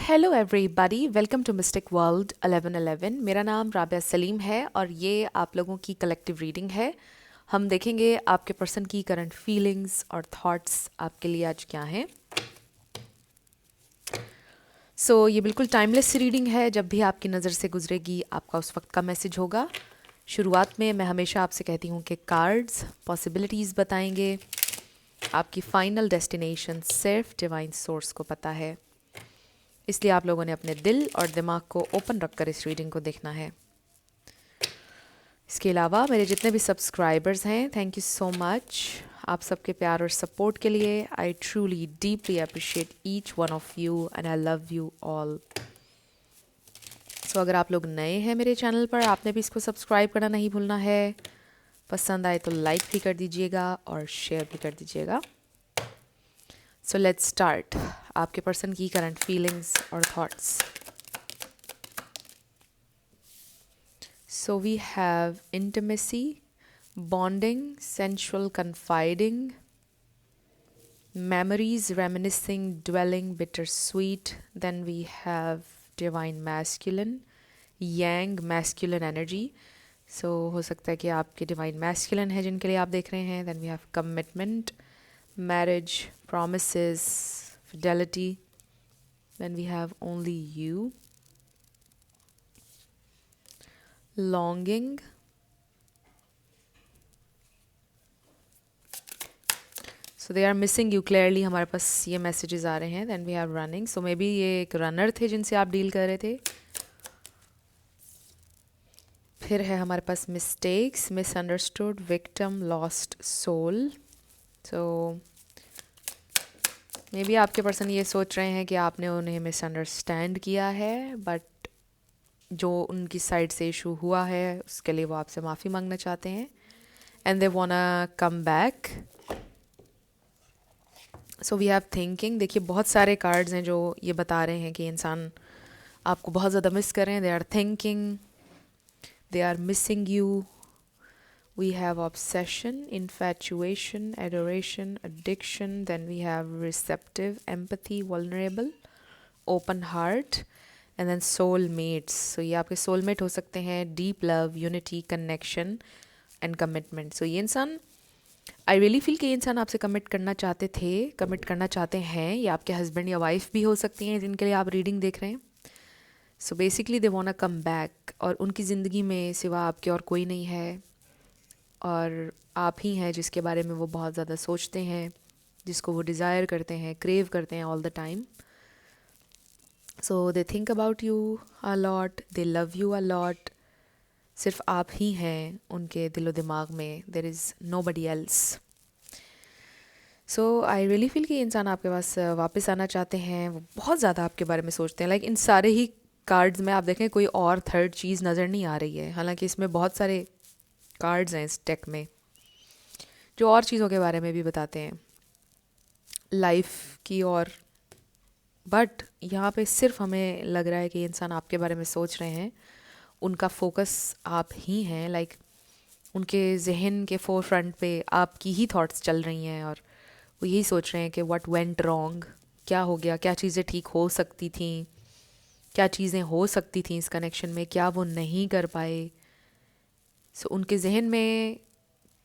Hello everybody, welcome to mystic world 1111। मेरा नाम राबिया सलीम है और ये आप लोगों की कलेक्टिव रीडिंग है। हम देखेंगे आपके पर्सन की करंट फीलिंग्स और थॉट्स आपके लिए आज क्या हैं। ये बिल्कुल टाइमलेस रीडिंग है। जब भी आपकी नज़र से गुजरेगी आपका उस वक्त का मैसेज होगा। शुरुआत में मैं हमेशा आपसे कहती हूँ कि कार्ड्स पॉसिबिलिटीज़ बताएंगे। आपकी फाइनल डेस्टिनेशन सिर्फ डिवाइन सोर्स को पता है, इसलिए आप लोगों ने अपने दिल और दिमाग को ओपन रखकर इस रीडिंग को देखना है। इसके अलावा मेरे जितने भी सब्सक्राइबर्स हैं, थैंक यू सो मच आप सबके प्यार और सपोर्ट के लिए। I truly deeply appreciate each one of you and I love you all. अगर आप लोग नए हैं मेरे चैनल पर, आपने भी इसको सब्सक्राइब करना नहीं भूलना है। पसंद आए तो लाइक भी कर दीजिएगा और शेयर भी कर दीजिएगा। लेट्स स्टार्ट आपके पर्सन की करंट फीलिंग्स और thoughts. So we have intimacy, bonding, sensual confiding, memories reminiscing, dwelling, bittersweet. Then we have divine masculine, yang masculine energy. हो सकता है कि आपके divine masculine है जिनके लिए आप देख रहे हैं. Then we have commitment, marriage, promises, fidelity. Then we have only you. Longing, so they are missing you clearly. हमारे पास ये मैसेजेस आ रहे हैं. Then we have running, so maybe ये एक रनर थे जिनसे आप डील कर रहे थे. फिर है हमारे पास mistakes, misunderstood, victim, lost soul. So maybe आपके पर्सन ये सोच रहे हैं कि आपने उन्हें मिसअंडरस्टैंड किया है, बट जो उनकी साइड से इशू हुआ है उसके लिए वो आपसे माफ़ी मांगना चाहते हैं. And they wanna come back. So we have thinking. देखिए बहुत सारे कार्ड्स हैं जो ये बता रहे हैं कि इंसान आपको बहुत ज़्यादा मिस कर रहे हैं. They are thinking, they are missing you. We have obsession, infatuation, adoration, addiction. Then we have receptive, empathy, vulnerable, open heart and then soulmates. So ये आपके सोलमेट हो सकते हैं. Deep love, unity, connection and commitment. So ये इंसान, आई really feel कि ये इंसान आपसे कमिट करना चाहते हैं. ये आपके हस्बैंड या वाइफ भी हो सकती हैं जिनके लिए आप रीडिंग देख रहे हैं. So basically they want come back, और उनकी ज़िंदगी में सिवा आपके और कोई नहीं है, और आप ही हैं जिसके बारे में वो बहुत ज़्यादा सोचते हैं, जिसको वो डिज़ायर करते हैं, क्रेव करते हैं all the time. So they think about you a lot, they love you a lot. सिर्फ आप ही हैं उनके दिलो दिमाग में. There is nobody else. So I really feel कि इंसान आपके पास वापस आना चाहते हैं. वो बहुत ज़्यादा आपके बारे में सोचते हैं. लाइक इन सारे ही कार्ड्स में आप देखें कोई और थर्ड चीज़ नज़र नहीं आ रही है. हालांकि इसमें बहुत सारे कार्ड्स हैं इस डेक में जो और चीज़ों के बारे में भी बताते हैं, लाइफ की. और बट यहाँ पे सिर्फ हमें लग रहा है कि इंसान आपके बारे में सोच रहे हैं. उनका फोकस आप ही हैं. लाइक उनके जहन के फोर फ्रंट पे आपकी ही थॉट्स चल रही हैं, और वो यही सोच रहे हैं कि व्हाट वेंट रॉन्ग, क्या हो गया, क्या चीज़ें ठीक हो सकती थी, क्या चीज़ें हो सकती थी इस कनेक्शन में, क्या वो नहीं कर पाए. उनके जहन में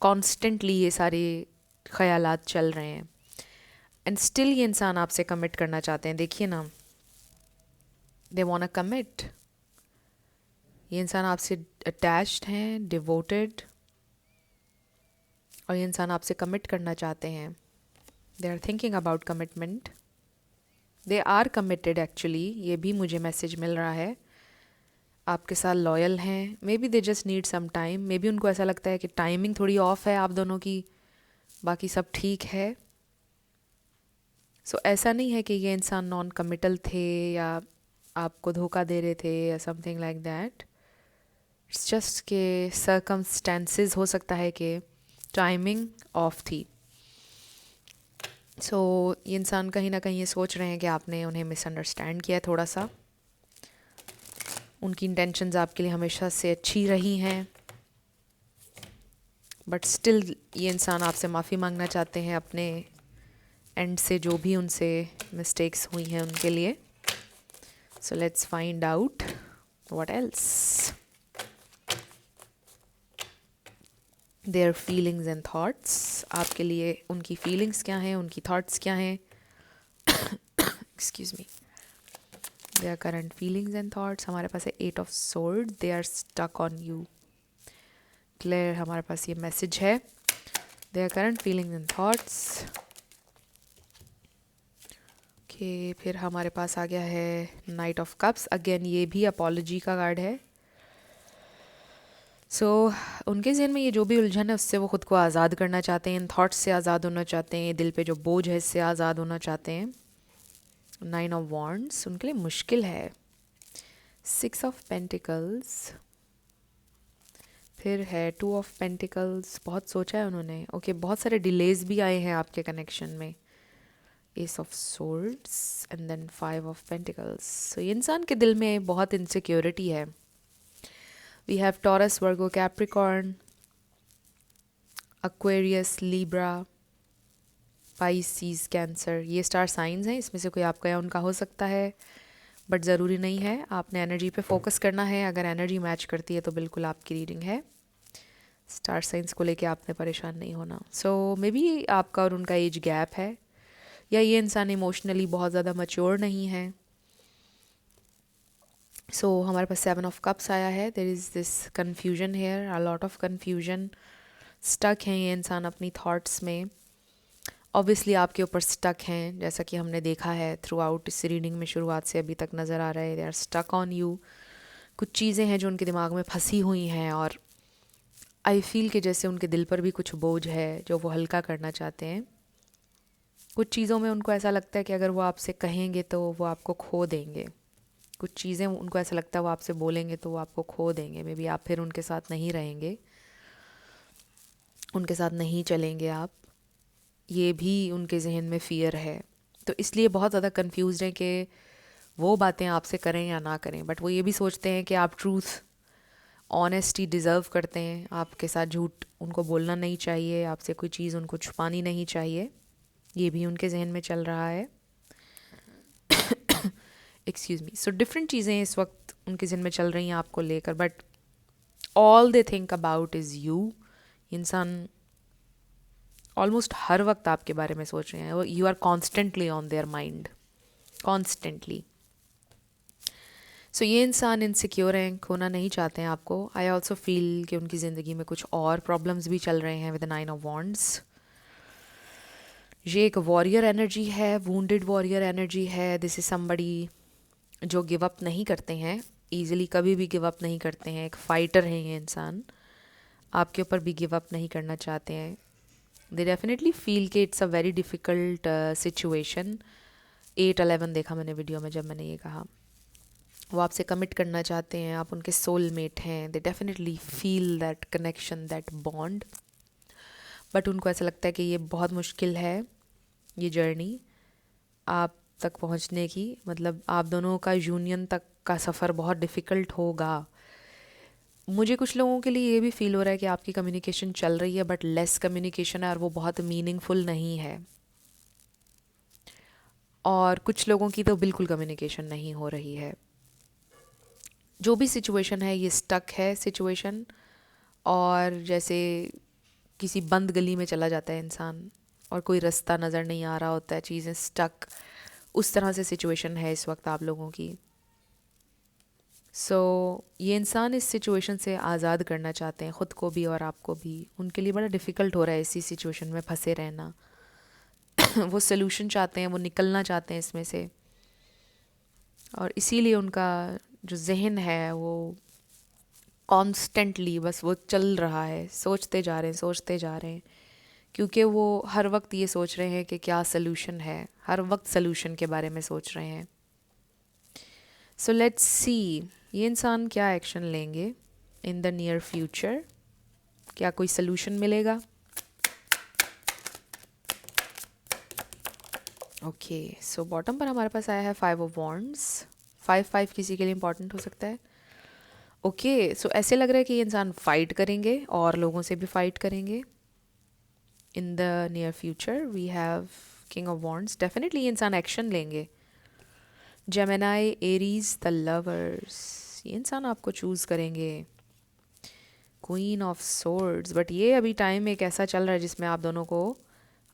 कॉन्स्टेंटली ये सारे ख्यालात चल रहे हैं. एंड स्टिल ये इंसान आपसे कमिट करना चाहते हैं. देखिए ना, दे वांट कमिट. ये इंसान आपसे अटैच्ड हैं, डिवोटेड, और ये इंसान आपसे कमिट करना चाहते हैं. They are thinking about commitment. They are committed actually. ये भी मुझे मैसेज मिल रहा है. आपके साथ लॉयल हैं. Maybe they just need some time. Maybe उनको ऐसा लगता है कि टाइमिंग थोड़ी ऑफ है आप दोनों की, बाकी सब ठीक है. ऐसा नहीं है कि ये इंसान नॉन कमिटल थे या आपको धोखा दे रहे थे या something like that. It's just के सर्कमस्टेंसेस हो सकता है कि टाइमिंग ऑफ थी. ये इंसान कहीं ना कहीं ये सोच रहे हैं कि आपने उन्हें मिसअंडरस्टैंड किया है थोड़ा सा. उनकी इंटेंशंस आपके लिए हमेशा से अच्छी रही हैं, बट स्टिल ये इंसान आपसे माफ़ी मांगना चाहते हैं अपने एंड से, जो भी उनसे मिस्टेक्स हुई हैं उनके लिए. So let's find out what else. Their feelings and thoughts, आपके लिए उनकी फीलिंग्स क्या हैं, उनकी थॉट्स क्या हैं। Excuse me. Their current feelings and thoughts, हमारे पास है 8 of sword, they are stuck on you. Clear, हमारे पास ये मैसेज है। Their current feelings and thoughts. Okay, फिर हमारे पास आ गया है नाइट ऑफ कप्स। अगेन ये भी अपॉलॉजी का कार्ड है। उनके ज़हन में ये जो भी उलझन है उससे वो ख़ुद को आज़ाद करना चाहते हैं, इन थॉट्स से आज़ाद होना चाहते हैं, दिल पे जो बोझ है इससे आज़ाद होना चाहते हैं। 9 ऑफ वॉन्ड्स उनके लिए मुश्किल है। 6 ऑफ पेंटिकल्स, फिर है 2 ऑफ पेंटिकल्स, बहुत सोचा है उन्होंने। ओके, बहुत सारे डिलेज भी आए हैं आपके कनेक्शन में। Ace of swords and then 5 of pentacles. So ये इंसान के दिल में बहुत इनसिक्योरिटी है। We have Taurus, Virgo, Capricorn, Aquarius, Libra, Pisces, Cancer. ये स्टार साइंस हैं, इसमें से कोई आपका या उनका हो सकता है, बट ज़रूरी नहीं है। आपने एनर्जी पे फोकस करना है। अगर एनर्जी मैच करती है तो बिल्कुल आपकी रीडिंग है। स्टार साइंस को लेके आपने परेशान नहीं होना। मे बी आपका और उनका एज गैप है, या ये इंसान इमोशनली बहुत ज़्यादा मैच्योर नहीं है। हमारे पास 7 ऑफ कप्स आया है। There is this confusion here, a lot of confusion. Stuck हैं ये इंसान अपनी थॉट्स में। ऑब्वियसली आपके ऊपर स्टक हैं, जैसा कि हमने देखा है थ्रू आउट इस रीडिंग में, शुरुआत से अभी तक नज़र आ रहा है। They are stuck on you. कुछ चीज़ें हैं जो उनके दिमाग में फंसी हुई हैं, और आई फील कि जैसे उनके दिल पर भी कुछ बोझ है जो वो हल्का करना चाहते हैं। कुछ चीज़ों में उनको ऐसा लगता है कि अगर वो आपसे कहेंगे तो वो आपको खो देंगे। कुछ चीज़ें उनको ऐसा लगता है वो आपसे बोलेंगे तो वो आपको खो देंगे। मे बी आप फिर उनके साथ नहीं रहेंगे, उनके साथ नहीं चलेंगे आप। ये भी उनके जहन में फ़ियर है, तो इसलिए बहुत ज़्यादा कंफ्यूज्ड हैं कि वो बातें आपसे करें या ना करें। बट वो ये भी सोचते हैं कि आप ट्रूथ, ऑनेस्टी डिज़र्व करते हैं। आपके साथ झूठ उनको बोलना नहीं चाहिए, आपसे कोई चीज़ उनको छुपानी नहीं चाहिए। ये भी उनके जहन में चल रहा है। Excuse me. डिफरेंट चीज़ें इस वक्त उनके जहन में चल रही हैं आपको लेकर, but all they think about is you. इंसान ऑलमोस्ट हर वक्त आपके बारे में सोच रहे हैं। You are constantly on their mind, constantly. ये इंसान इनसिक्योर हैं, खोना नहीं चाहते हैं आपको। आई ऑल्सो फील कि उनकी ज़िंदगी में कुछ और प्रॉब्लम्स भी चल रहे हैं विद 9 ऑफ वॉन्ड्स। ये एक वॉरियर एनर्जी है, वूंडेड वॉरियर एनर्जी है। दिस इज समबडी जो गिव अप नहीं करते हैं ईजिली, कभी भी गिव अप नहीं करते हैं। एक फाइटर है ये इंसान, आपके ऊपर भी गिव अप नहीं करना चाहते हैं। दे डेफिनेटली फील कि it's a very difficult situation. 8-11 देखा मैंने वीडियो में जब मैंने ये कहा। वो आपसे कमिट करना चाहते हैं, आप उनके सोलमेट हैं। They definitely feel that connection, that bond, but उनको ऐसा लगता है कि ये बहुत मुश्किल है, ये जर्नी आप तक पहुंचने की। मतलब आप दोनों का यूनियन तक का सफ़र बहुत डिफ़िकल्ट होगा। मुझे कुछ लोगों के लिए ये भी फील हो रहा है कि आपकी कम्युनिकेशन चल रही है, बट लेस कम्युनिकेशन है और वो बहुत मीनिंगफुल नहीं है। और कुछ लोगों की तो बिल्कुल कम्युनिकेशन नहीं हो रही है। जो भी सिचुएशन है, ये स्टक है सिचुएशन। और जैसे किसी बंद गली में चला जाता है इंसान और कोई रास्ता नज़र नहीं आ रहा होता है, चीज़ें स्टक, उस तरह से सिचुएशन है इस वक्त आप लोगों की। ये इंसान इस सिचुएशन से आज़ाद करना चाहते हैं, ख़ुद को भी और आपको भी। उनके लिए बड़ा डिफ़िकल्ट हो रहा है इसी सिचुएशन में फंसे रहना। वो सलूशन चाहते हैं, वो निकलना चाहते हैं इसमें से, और इसीलिए उनका जो जहन है वो कॉन्स्टेंटली बस वो चल रहा है, सोचते जा रहे हैं, सोचते जा रहे हैं, क्योंकि वो हर वक्त ये सोच रहे हैं कि क्या सलूशन है, हर वक्त सलूशन के बारे में सोच रहे हैं। लेट्स सी ये इंसान क्या एक्शन लेंगे इन द नियर फ्यूचर। क्या कोई सलूशन मिलेगा? ओके, बॉटम पर हमारे पास आया है 5 ऑफ वॉन्ड्स। 5-5 किसी के लिए इंपॉर्टेंट हो सकता है। ओके, ऐसे लग रहा है कि ये इंसान फाइट करेंगे और लोगों से भी फाइट करेंगे in the near future. We have king of wands. Definitely ये इंसान एक्शन लेंगे। जेमिनाई एरीज द लवर्स, ये इंसान आपको चूज़ करेंगे। क्वीन ऑफ सोर्ड्स, बट ये अभी टाइम एक ऐसा चल रहा है जिसमें आप दोनों को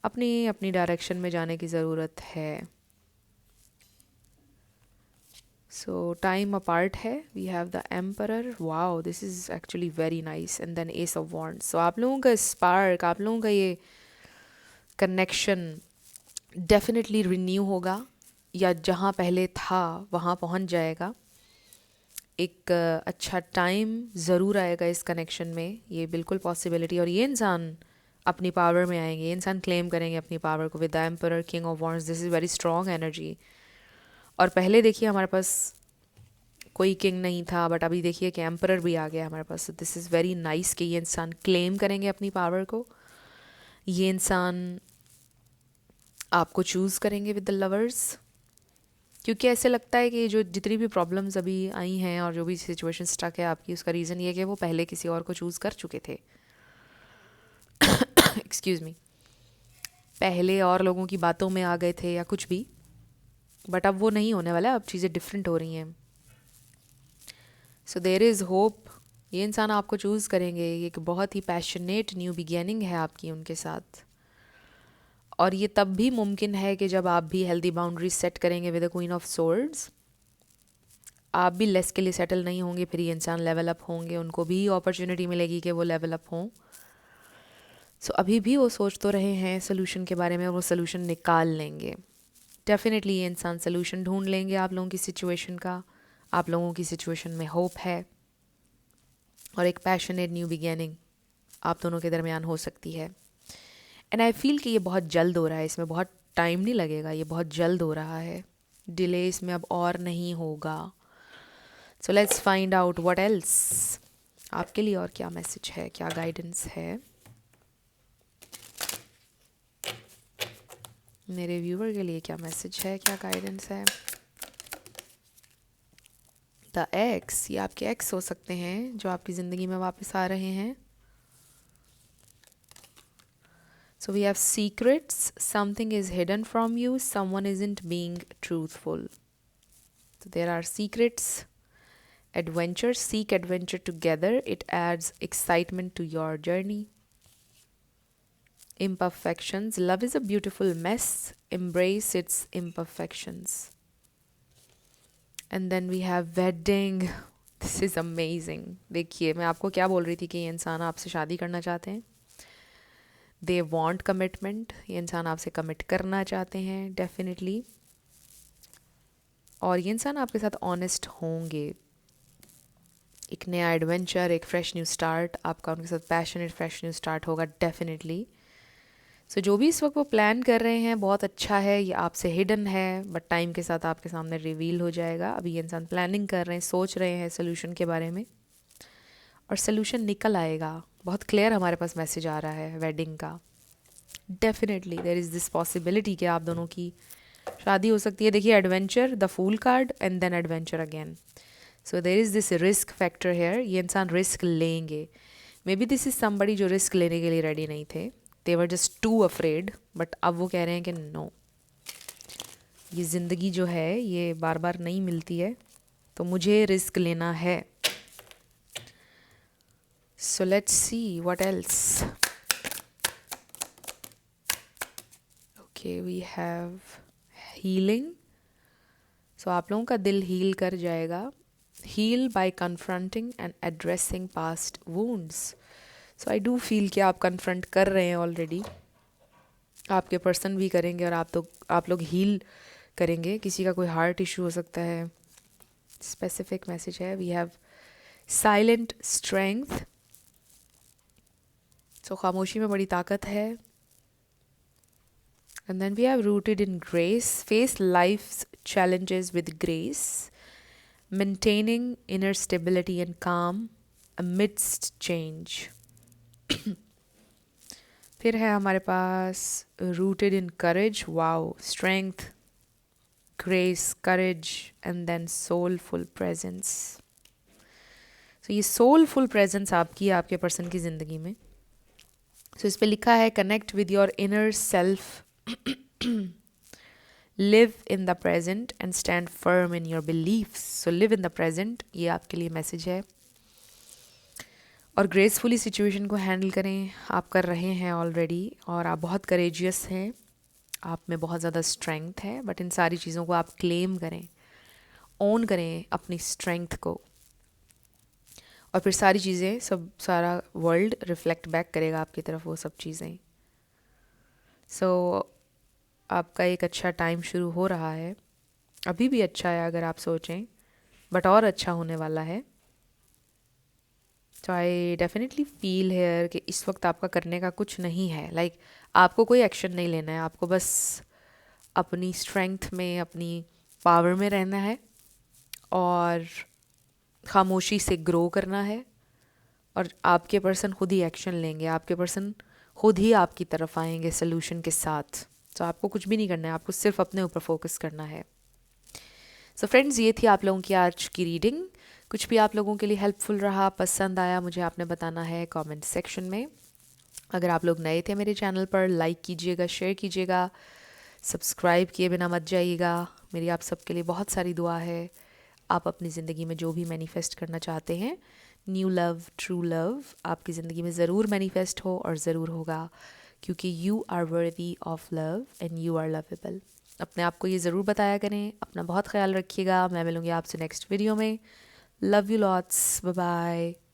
अपनी अपनी डायरेक्शन में जाने की ज़रूरत है। सो टाइम अपार्ट है। We have the emperor, wow this is actually very nice, and then ace of wands. So आप लोगों का स्पार्क, आप लोगों का ये कनेक्शन डेफिनेटली रिन्यू होगा, या जहाँ पहले था वहाँ पहुँच जाएगा। एक अच्छा टाइम ज़रूर आएगा इस कनेक्शन में, ये बिल्कुल पॉसिबिलिटी। और ये इंसान अपनी पावर में आएंगे, ये इंसान क्लेम करेंगे अपनी पावर को with the emperor, king of wands. This is very strong energy. और पहले देखिए हमारे पास कोई किंग नहीं था, बट अभी देखिए कि एम्परर भी आ गया हमारे पास। दिस इज़ वेरी नाइस कि ये इंसान क्लेम करेंगे अपनी पावर को। ये इंसान आपको चूज़ करेंगे विद द लवर्स, क्योंकि ऐसे लगता है कि जो जितनी भी प्रॉब्लम्स अभी आई हैं और जो भी सिचुएशन स्टक है आपकी, उसका रीज़न ये है कि वो पहले किसी और को चूज़ कर चुके थे। एक्सक्यूज़ मी, पहले और लोगों की बातों में आ गए थे या कुछ भी, बट अब वो नहीं होने वाला है, अब चीज़ें डिफरेंट हो रही हैं। So there is hope. ये इंसान आपको चूज़ करेंगे, ये एक बहुत ही पैशनेट न्यू बिगिनिंग है आपकी उनके साथ। और ये तब भी मुमकिन है कि जब आप भी हेल्दी बाउंड्रीज सेट करेंगे with the queen of swords. आप भी लेस के लिए सेटल नहीं होंगे, फिर ये इंसान लेवल अप होंगे, उनको भी अपॉर्चुनिटी मिलेगी कि वो लेवल अप हों। सो अभी भी वो सोच तो रहे हैं सोल्यूशन के बारे में, और वो सोल्यूशन निकाल लेंगे डेफिनेटली। ये इंसान सोल्यूशन ढूंढ लेंगे आप लोगों की सिचुएशन का। आप लोगों की सिचुएशन में होप है, और एक पैशनेट न्यू बिगिनिंग आप दोनों के दरमियान हो सकती है। एंड आई फील कि ये बहुत जल्द हो रहा है, इसमें बहुत टाइम नहीं लगेगा, ये बहुत जल्द हो रहा है, डिले इसमें अब और नहीं होगा। So let's find out what else आपके लिए और क्या मैसेज है, क्या गाइडेंस है मेरे व्यूवर के लिए, क्या मैसेज है, क्या गाइडेंस है। द एक्स, ये आपके एक्स हो सकते हैं जो आपकी ज़िंदगी में वापस आ रहे हैं। So we have secrets, something is hidden from you, someone isn't being truthful. So there are secrets, adventure, seek adventure together, it adds excitement to your journey. Imperfections, love is a beautiful mess, embrace its imperfections. And then we have wedding, this is amazing. देखिए मैं आपको क्या बोल रही थी कि ये इंसान आपसे शादी करना चाहते हैं, दे वॉन्ट कमिटमेंट, ये इंसान आपसे कमिट करना चाहते हैं डेफिनेटली। और ये इंसान आपके साथ ऑनेस्ट होंगे। एक नया एडवेंचर, एक फ्रेश न्यू स्टार्ट आपका उनके साथ पैशनेट फ्रेश न्यू स्टार्ट होगा डेफिनेटली। सो जो भी इस वक्त वो प्लान कर रहे हैं बहुत अच्छा है, ये आपसे हिडन है, बट टाइम के साथ आपके सामने रिवील हो जाएगा। अभी ये इंसान प्लानिंग कर रहे हैं, सोच रहे हैं सोल्यूशन के बारे में, और सोल्यूशन निकल आएगा। बहुत क्लियर हमारे पास मैसेज आ रहा है वेडिंग का। Definitely there is this possibility कि आप दोनों की शादी हो सकती है। देखिए adventure, the fool card, and then adventure again. So there is this risk factor here, ये इंसान रिस्क लेंगे। Maybe this is somebody जो रिस्क लेने के लिए रेडी नहीं थे, they were just too afraid, but अब वो कह रहे हैं कि नो, ये ज़िंदगी जो है ये बार बार नहीं मिलती है, तो मुझे रिस्क लेना है। So let's see what else. Okay, we have healing. So आप लोगों का दिल हील कर जाएगा। Heal by confronting and addressing past wounds. So I do feel कि आप कन्फ्रंट कर रहे हैं ऑलरेडी, आपके पर्सन भी करेंगे, और आप लोग हील करेंगे। किसी का कोई हार्ट इशू हो सकता है, स्पेसिफिक मैसेज है। We have silent strength. So खामोशी में बड़ी ताकत है। And then we have rooted in grace, face life's challenges with grace, maintaining inner stability and calm amidst change. फिर है हमारे पास rooted in courage, wow, strength, grace, courage, and then soulful presence. So ये soulful presence आपकी है आपके person की ज़िंदगी में। So इस पे लिखा है connect with your inner self, live in the present and stand firm in your believes. So live in the present, ये आपके लिए मैसेज है। और ग्रेसफुली सिचुएशन को हैंडल करें, आप कर रहे हैं ऑलरेडी, और आप बहुत करेजियस हैं, आप में बहुत ज़्यादा स्ट्रेंथ है। बट इन सारी चीज़ों को आप क्लेम करें, ओन करें अपनी स्ट्रेंथ को, और फिर सारी चीज़ें, सब सारा वर्ल्ड रिफ्लेक्ट बैक करेगा आपकी तरफ वो सब चीज़ें। सो आपका एक अच्छा टाइम शुरू हो रहा है, अभी भी अच्छा है अगर आप सोचें, बट और अच्छा होने वाला है। तो आई डेफिनेटली फील हेयर कि इस वक्त आपका करने का कुछ नहीं है। लाइक आपको कोई एक्शन नहीं लेना है, आपको बस अपनी स्ट्रेंथ में, अपनी पावर में रहना है और खामोशी से ग्रो करना है। और आपके पर्सन खुद ही एक्शन लेंगे, आपके पर्सन खुद ही आपकी तरफ आएंगे सोल्यूशन के साथ। तो आपको कुछ भी नहीं करना है, आपको सिर्फ अपने ऊपर फोकस करना है। सो फ्रेंड्स, ये थी आप लोगों की आज की रीडिंग। कुछ भी आप लोगों के लिए हेल्पफुल रहा, पसंद आया, मुझे आपने बताना है कमेंट सेक्शन में। अगर आप लोग नए थे मेरे चैनल पर, लाइक कीजिएगा, शेयर कीजिएगा, सब्सक्राइब किए बिना मत जाइएगा। मेरी आप सबके लिए बहुत सारी दुआ है। आप अपनी ज़िंदगी में जो भी मैनिफेस्ट करना चाहते हैं, न्यू लव, ट्रू लव, आपकी ज़िंदगी में ज़रूर मैनिफेस्ट हो और ज़रूर होगा, क्योंकि you are worthy of love and you are lovable. अपने आप को ये ज़रूर बताया करें। अपना बहुत ख्याल रखिएगा। मैं मिलूँगी आपसे नेक्स्ट वीडियो में। Love you lots, bye bye.